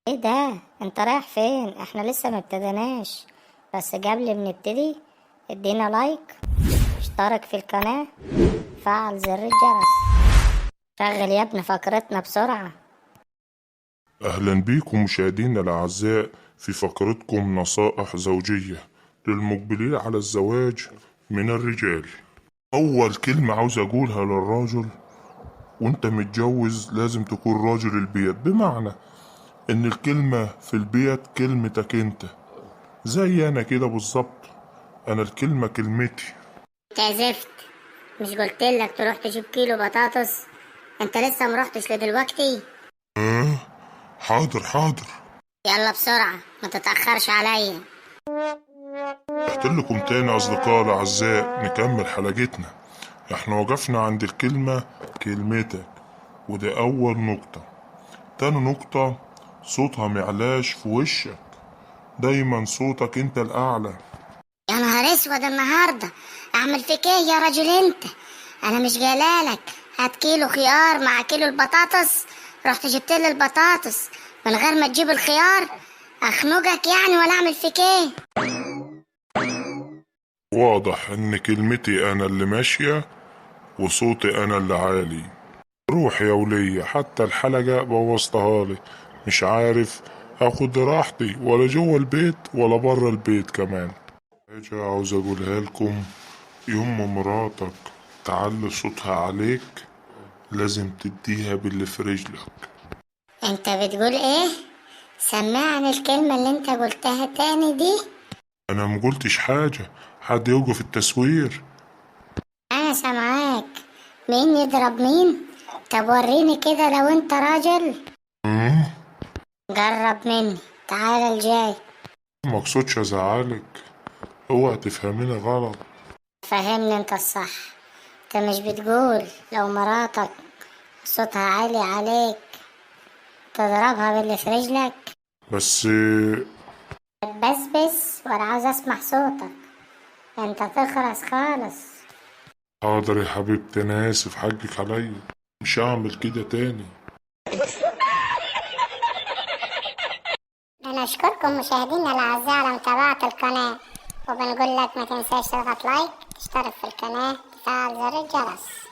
ايه ده؟ انت رايح فين؟ احنا لسه ما ابتديناش. بس قبل ما نبتدي ادينا لايك، اشترك في القناة، فعل زر الجرس. شغل يا ابني فقرتنا بسرعة. أهلا بيكم مشاهدينا الأعزاء في فقرتكم نصائح زوجية للمقبلين على الزواج من الرجال. أول كلمة عاوز أقولها للراجل وأنت متجوز لازم تكون راجل البيت، بمعنى إن الكلمة في البيت كلمتك أنت، زي أنا كده بالظبط. أنا الكلمة كلمتي. زفت، مش قلتلك تروح تجيب كيلو بطاطس؟ انت لسه مرحتش لدلوقتي؟ حاضر حاضر. يلا بسرعة ما تتأخرش عليا. رحت لكم تاني أصدقائي الأعزاء، نكمل حلقتنا. احنا وقفنا عند الكلمة كلمتك، ودي أول نقطة. تاني نقطة، صوتها معلاش في وشك، دايما صوتك انت الأعلى. يا نهار اسود النهارده، اعمل فيك ايه يا راجل انت؟ انا مش جايلالك هات كيلو خيار مع كيلو البطاطس، رحت جبت لي البطاطس من غير ما تجيب الخيار؟ اخنقك يعني ولا اعمل فيك ايه؟ واضح ان كلمتي انا اللي ماشية وصوتي انا اللي عالي. روح يا ولية، حتى الحلقة بوظتها لي. مش عارف اخد راحتي ولا جوه البيت ولا بره البيت كمان. حاجة عاوز اقولها لكم، يوم ما مراتك تعلي صوتها عليك لازم تديها باللي في رجلك. انت بتقول ايه؟ سمعني الكلمة اللي انت قلتها تاني دي. انا مقولتش حاجة، حد يوقف التصوير. انا سامعاك. مين يضرب مين؟ طب وريني كده لو انت راجل. جرب مني، تعالى الجاي. مقصودش ازعلك، اوعى تفهميني غلط. فهمني انت الصح. انت مش بتقول لو مراتك صوتها عالي عليك تضربها باللي في رجلك؟ بس بس ولا عاوز اسمع صوتك؟ انت تخرس خالص. حاضر يا حبيبتي، انا اسف، حقك عليا، مش هعمل كده تاني. انا اشكركم مشاهدينا الاعزاء على متابعة القناة، وبنقول لك ما تنساش تضغط لايك، تشترك في القناة، تفعل زر الجرس.